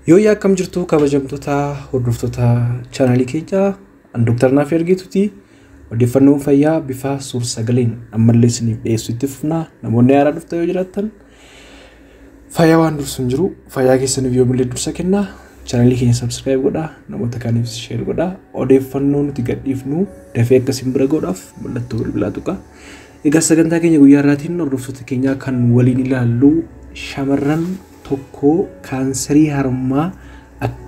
Yoo akkam jirtu kabajamtoota hordoftoota chaanalii keenya Dr. Nafyad Getuti odeeffannoo fayyaa bifa suur-sagaleen ammallee isiniif dhiyeessuutti fufna. Namoonni haaraa dhuftan yoo jiraattan fayyaa waan dursu hin jiru fayyaa keessaniif yoo millee dursa kenna. Chaanalii keenya subscribe godhaa, namoota kaaniif share godhaa. Odeeffannoo nuti gadhiifnu dafee akkasiin bira godhaaf mallattoo bilbilaa tuqa. Egaa sagantaa keenya guyyaa irraatiin hordoftoota keenya kan waliin ilaallu shamarran tokko kaanserii harmaa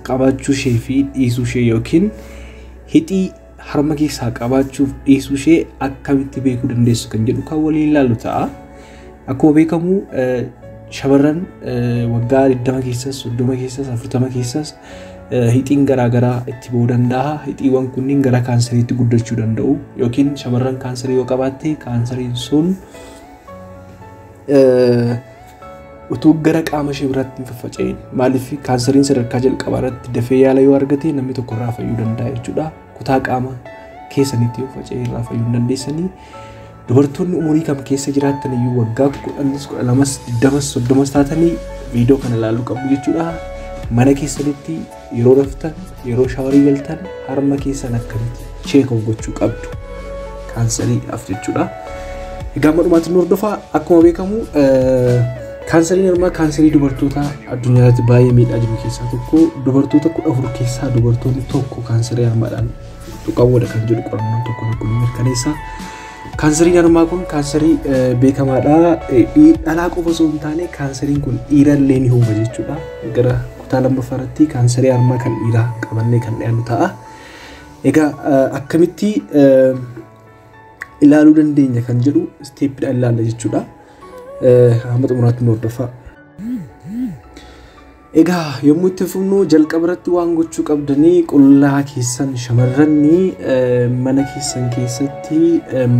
qabaachuu ishee fi dhiisuu ishee yookiin ixii harma keessaa qabaachuuf dhiisuu ishee akkamitti beekuu dandeessu kan jedhu kan waliin ilaallu ta'a. Akkuma beekamu shamarran waggaa 20 keessas 30 keessas 40 keessas ixiin garaagaraa itti ba'uu danda'a. Ixiiwwan kunniin gara kaanseriitti guddachuu danda'u yookiin shamarran kaanserii yoo qabaatte kaanseriin sun utuu gara qaama ishee biraatti hin faffaca'in. Maaliif kaanseriin sadarkaa jalqabaa irratti dafee yaala yoo argate namni tokko irraa fayyuu danda'a jechuudha. Kutaa qaama keessanitti yoo faca'e irraa fayyuu hin dandeessanii. Dubartoonni umurii kam keessa jiraattan iyyuu waggaa 10, 12, 20, 30 taatanii viidiyoo kana ilaaluu qabdu jechuudha. Mana keessanitti yeroo raftan, yeroo shaaworii galtan harma keessan akkamitti cheek of gochuu qabdu kaanseriidhaaf jechuudha. Egaa dhumaatti nu hordofaa. Akkuma beekamu kaanseriin harmaa kaanserii dubartoota addunyaatti baay'ee miidhaa jiru keessaa tokko. Dubartoota 14 keessaa dubartoonni tokko kaanserii harmaadhaan tuqamuudha kan jedhu qorannoon tokko ni mirkaneessa. Kaanseriin harmaa kun kaanserii beekamaadha. Dhalaa qofa osoo hin taane kaanseriin kun dhiirallee ni huba jechuudha. Gara kutaa lammaffaa irratti kaanserii harmaa kan dhiiraa qabannee kan dhiyaannu ta'a. Egaa akkamitti ilaaluu dandeenya kan jedhu steepidhaan ilaalla jechuudha. Hamma xumuraatti nu hordofaa. Egaa yommuu itti fufnu jalqaba irratti waan gochuu qabdanii qullaa keessan shamarranni mana keessan keessatti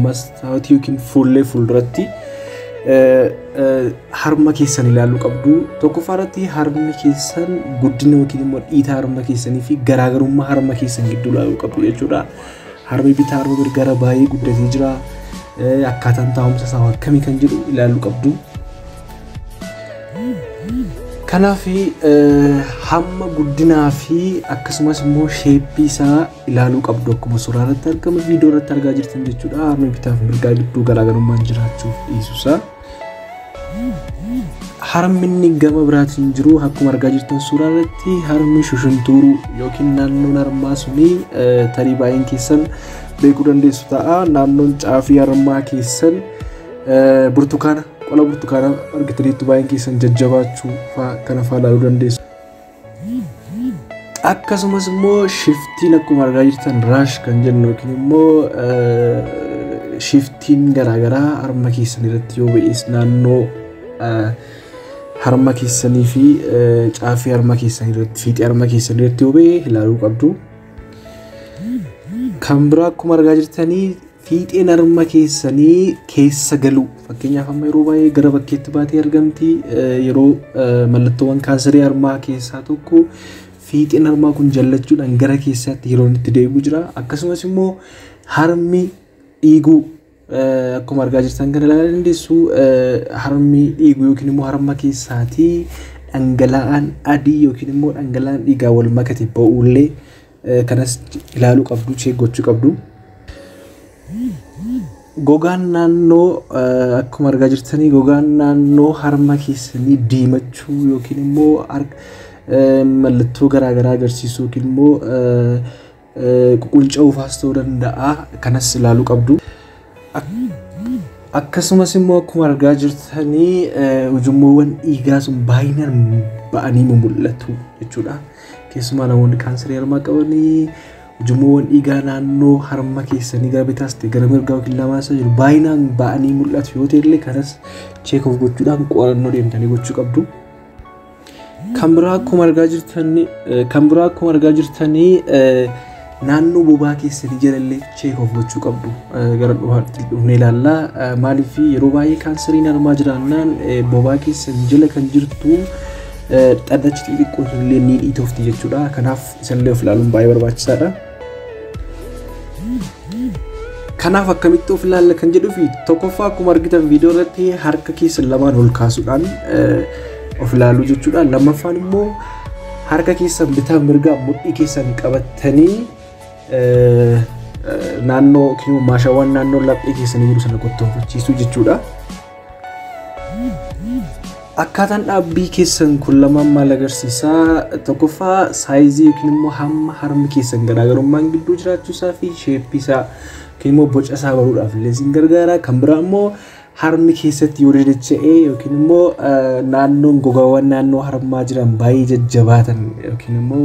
mastaawotii yookiin fuullee fuulduratti harma keessan ilaaluu qabdu. Tokkoffaa irratti harmi keessan guddina yookiin immoo dhiitaa harma keessanii fi garaagarummaa harma keessan gidduu ilaaluu qabdu jechuudha. Harmi bitaa harma mirgaa baay'ee guddatee jira. Akkaataan taa'umsa isaa akkamii kan jedhu ilaaluu qabdu. Kanaaf hamma guddinaa fi akkasumas immoo sheeppii isaa ilaaluu qabdu. Akkuma suuraa irratti argamu viidiyoo irratti argaa jirtan jechuudha. Harmi bitaa fi mirgaa gidduu garaagarummaan jiraachuuf dhiisuusaa. Harmi inni gama biraatiin jiru akkuma argaa jirtan suuraa irratti harmi shushuntuuruu yookiin naannoon harmaa suni tarii baay'een keessan beekuu dandeessu ta'a. Naannoon caafii harmaa keessan burtukaana qola burtukaana argitaniitu baay'een keessan jajjabaachuu kana fa'aa ilaaluu dandeessu. Akkasumas immoo shiftiin akkuma argaa jirtan raash kan jennu yookiin immoo shiftiin garaagaraa harma keessan irratti yoo ba'es naannoo harma keessanii fi caafii harma keessanii irratti fiixee harma keessanii irratti yoo ba'e ilaaluu qabdu. Kan biraa akkuma argaa jirtanii fiixeen harma keessanii keessa galu. Fakkeenyaaf amma yeroo baay'ee gara bakkeetti baatee argamti. Yeroo mallattoowwan kaanserii harmaa keessaa tokko fiixeen harmaa kun jallachuudhaan gara keessaatti yeroo itti deebi'u jira. Akkasumas immoo harmi dhiiguu akkuma argaa jirtan kana ilaaluu dandeessu. Harmi dhiiguu yookiin immoo harma keessaatii dhangala'aan adii yookiin immoo dhangala'aan dhiigaa wal makate ba'uullee kanas ilaaluu qabdu, cheek gochuu qabdu. Gogaan naannoo akkuma argaa jirtanii gogaan naannoo harma keessanii diimachuu yookiin immoo mallattoo garaagaraa agarsiisuu yookiin immoo ququlca'uufaas ta'uu danda'a. Kanas ilaaluu qabdu. Akkasumas immoo akkuma argaa jirtanii ujummoowwan dhiigaa sun baay'inaan ba'anii mul'atu jechuudha. Keessumaa namoonni kaanserii harmaa qabanii ujummoowwan dhiigaa naannoo harma keessanii gara bitaas ta'e gara mirgaa yookiin lamaas jiru baay'inaan ba'anii mul'atu yoo ta'e kanas cheek of gochuudhaan qorannoo deemtanii gochuu qabdu. Kan biraa akkuma argaa jirtanii naannoo bobaa keessanii jalallee cheek of gochuu qabdu. Gara dhufnee ilaallaa. Maaliif yeroo baay'ee kaanseriin harmaa jiraannaan bobaa keessan jala kan jirtu xaddachi xixiqqoo illee ni dhiitofti jechuudha. Kanaaf isallee of ilaaluun baay'ee barbaachisaadha. Kanaaf akkamitti of ilaalla kan jedhuu fi tokkoffaa akkuma argitan viidiyoo irratti harka keessan lamaan ol kaasuudhaan of ilaaluu jechuudha. Lammaffaan immoo harka keessan bitaa mirgaa mudhii keessan qabattanii naannoo kiyyoo maashawwan naannoo laphee keessanii jiru sana kottoonfachiisuu jechuudha. Akkaataan dhaabbii keessan kun lamaan maal agarsiisaa? Tokkoffaa saayizii yookiin immoo hamma harmi keessan garaagarummaan gidduu jiraachuusaa fi sheeppii isaa yookiin immoo boca isaa baruudhaaf illee isin gargaara. Kan biraa immoo harmi keessatti yoo dacha'ee yookiin immoo naannoon gogaawwan naannoo harmaa jiran baay'ee jajjabaatan yookiin immoo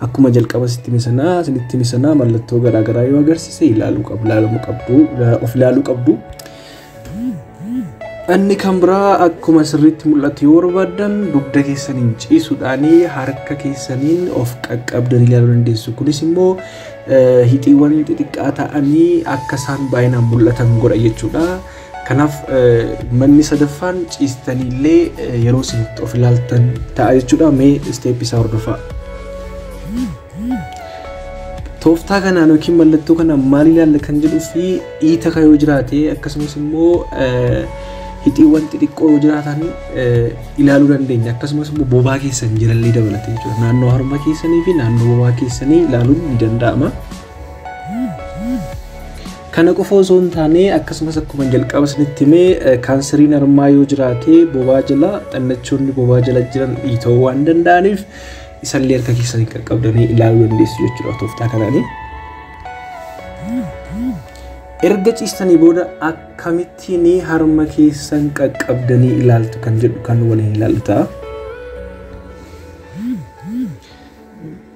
akkuma jalqaba sinitti misanaa mallattoo garaagaraa yoo agarsiise ilaalamuu qabdu. Anni kan biraa akkuma sirriitti mul'atu yoo barbaadan dugda keessaniin ciisuudhaanii harka keessaniin of qaqqabdanii ilaaluu dandeessu. Kunis immoo hixiiwwan xixiqqaa ta'anii akka isaan baay'inaan mul'atan godha jechuudha. Kanaaf manni sadaffaan ciistaniillee yeroo isinitti of ilaaltan ta'a jechuudha. Mee isteep isaa hordofaa. Tooftaa kanaan yookiin mallattoo kanaan maal ilaalla kan jedhuu fi dhiita kan yoo jiraate akkasumas immoo hixiiwwan xixiqqoo yoo jiraatan ilaaluu dandeenya. Akkasumas immoo bobaa keessan jirallee dabalatee jechuudha. Naannoo harma keessanii fi naannoo bobaa keessanii ilaaluun ni danda'ama. Kana qofa osoo hin taane akkasumas akkuma jalqaba isinitti himee kaanseriin harmaa yoo jiraate bobaa jala xannachoonni bobaa jala jiran dhiita'uu waan danda'aniif isallee harka keessanii qaqqabdanii ilaaluu dandeessu jechuudha tooftaa kanaanii. Erga ciistanii booda akkamittiin harma keessan qaqqabdanii ilaaltu kan jedhu kan waliin ilaallu ta'a.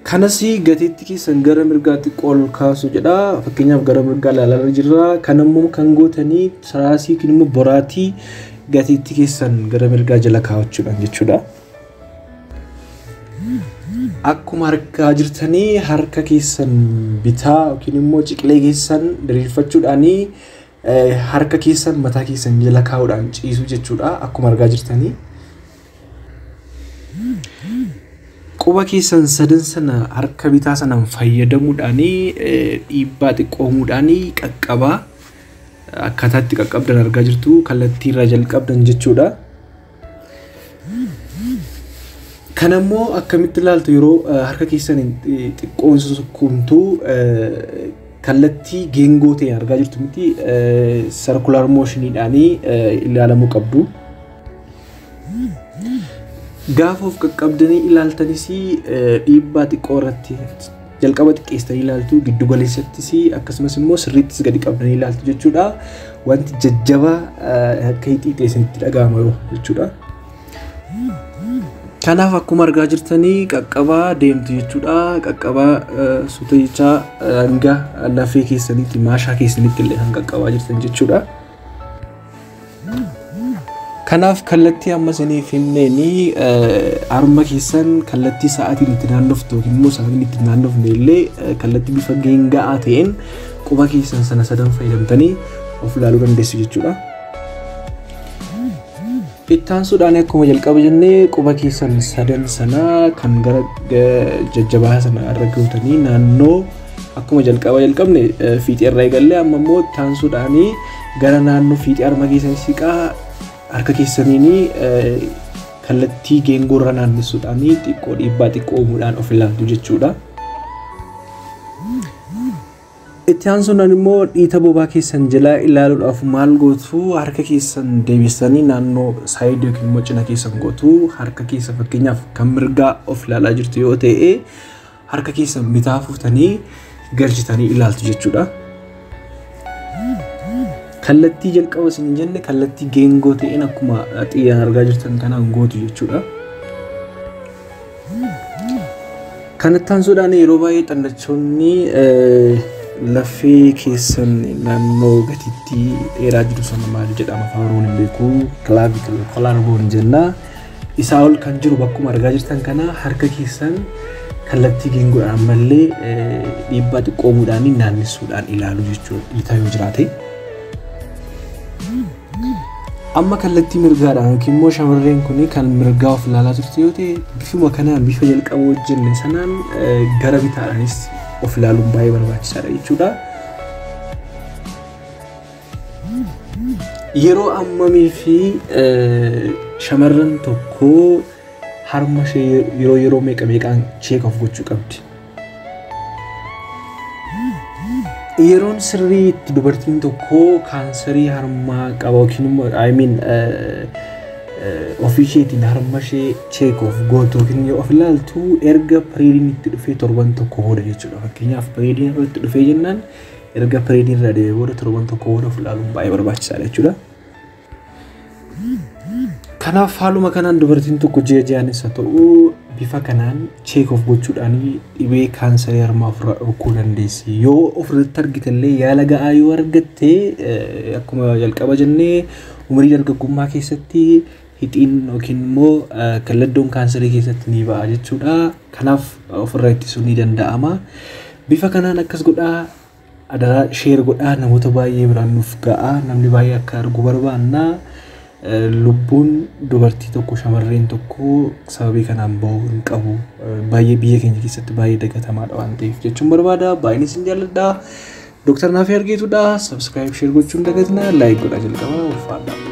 Kanas gatiitti keessan gara mirgaatti ol kaasu jedha. Fakkeenyaaf gara mirgaa ilaalaa jirra. Kanammoo kan gootanii saraasii yookiin immoo boraatii gatiitti keessan gara mirgaa jala kaa'achuudhaan jechuudha. Akkuma argaa jirtanii harka keessan bitaa yookiin immoo ciqilee keessan diriirfachuudhaan harka keessan mataa keessan jala kaa'uudhaan ciisuu jechuudha. Akkuma argaa jirtanii. Quba keessan sadan sana harka bitaa sanaan fayyadamuudhaan dhiibbaa xiqqoomuudhaan qaqqabaa akkaataa itti qaqqabdan argaa jirtu kallattii irraa jalqabdan jechuudha. Kanammoo akkamitti ilaaltu yeroo harka keessaniin xiqqoon sukkumtu kallattii geengoo ta'e argaa jirtu miti circular motioniidhaan ilaalamuu qabdu. Gaafa of qaqqabdanii ilaaltanis dhiibbaa xiqqoo irratti jalqaba xiqqeessanii ilaaltu giddu galeessattis akkasumas immoo sirriittis gadi qabdanii ilaaltu jechuudha. Wanti jajjabaa akka hixiitee isinitti dhaga'ama jechuudha. Kanaaf akkuma argaa jirtanii qaqqabaa deemtu jechuudha. Qaqqabaa suuta hanga lafee keessanitti maashaa keessanitti illee kan qaqqabaa jirtan jechuudha. Kanaaf kallattii amma isiniif himneeni harma keessan kallattii sa'aatiin itti naannoftu yookiin immoo sa'aatiin itti naannofne illee kallattii bifa geenga'aa ta'een quba keessan sana sadan fayyadamtanii of ilaaluu dandeessu jechuudha. Ittaansuudhaan akkuma jalqaba jennee quba keessan sadan sana kan gara jajjabaa sana irra gootanii naannoo akkuma jalqabne fiixee irraa eegallee amma immoo ittaansuudhaan gara naannoo fiixee harma keessan siqaa harka keessaniin kallattii geengoo irra naannessuudhaan xiqqoo dhiibbaa xiqqoo uumuudhaan of ilaaltu jechuudha. Itti aansuudhaan immoo dhiita bobaa keessan jalaa ilaaluudhaaf maal gootu harka keessan deebistanii naannoo saayidii yookiin immoo cina keessan gootu harka keessa fakkeenyaaf kan mirgaa of ilaalaa jirtu yoo ta'e harka keessan bitaa fuutanii galchitanii ilaaltu jechuudha. Kallattii jalqaba isin jenne kallattii geengoo ta'een akkuma xiyyaan argaa jirtan kanaan gootu jechuudha. Kanatti aansuudhaan yeroo baay'ee xannachoonni lafee keessan naannoo gatiitti dheeraa jiru sana maal jedhama afaan oromoon hin beeku clavicle collarbone jenna. Isaa ol kan jiru bakkuma argaa jirtan kana harka keessan kallattii geengoodhaan ammallee dhiibbaa xiqqoomuudhaan naannessuudhaan ilaalu jechuudha dhiitaa yoo jiraate. Amma kallattii mirgaadhaan yookiin immoo shamarreen kun kan mirgaa of ilaalaa turte yoo ta'e bifuma kanaan bifa jalqaba hojjenne sanaan gara bitaadhaanis of ilaaluun baay'ee barbaachisaadha jechuudha. Yeroo ammamii fi shamarran tokko harma ishee yeroo meeqaan check of gochuu qabdi. Yeroon sirriitti dubartiin tokko kaanserii harmaa qaba yookiin immoo ofii isheetiin harma ishee check of gootu yookiin of ilaaltu erga pireediin itti dhufee torban tokko booda jechuudha. Fakkeenyaaf pireediin irratti dhufee jennaan erga pireediin irra deebi'ee booda torban tokko booda of ilaaluun baay'ee barbaachisaadha jechuudha. Kanaaf haaluma kanaan dubartiin tokko ji'aanis haa ta'u bifa kanaan check of gochuudhaan dhibee kaanserii harmaaf rakkoo dandeessi. Yoo ofirratti argitallee yaala ga'aa yoo argatte akkuma jalqaba jennee umurii dargaggummaa keessatti hixiin yookiin immoo kalladdoon kaanserii keessatti ni ba'a jechuudha. Kanaaf ofirraa ittisuun ni danda'ama. Bifa kanaan akkas godhaa adaraa share godhaa namoota baay'ee biraan nuuf ga'a. Namni baay'ee akka argu barbaanna. Lubbuun dubartii tokko shamarreen tokko sababii kanaan ba'uu hin qabu. Baay'ee biyya keenya keessatti baay'ee dagatamaadha waan ta'eef jechuun barbaada. Baay'een isin jaalladha. Dr. Nafyad Getudha. Subscribe share gochuun dagatina. Like godhaa jalqaba ulfaadha.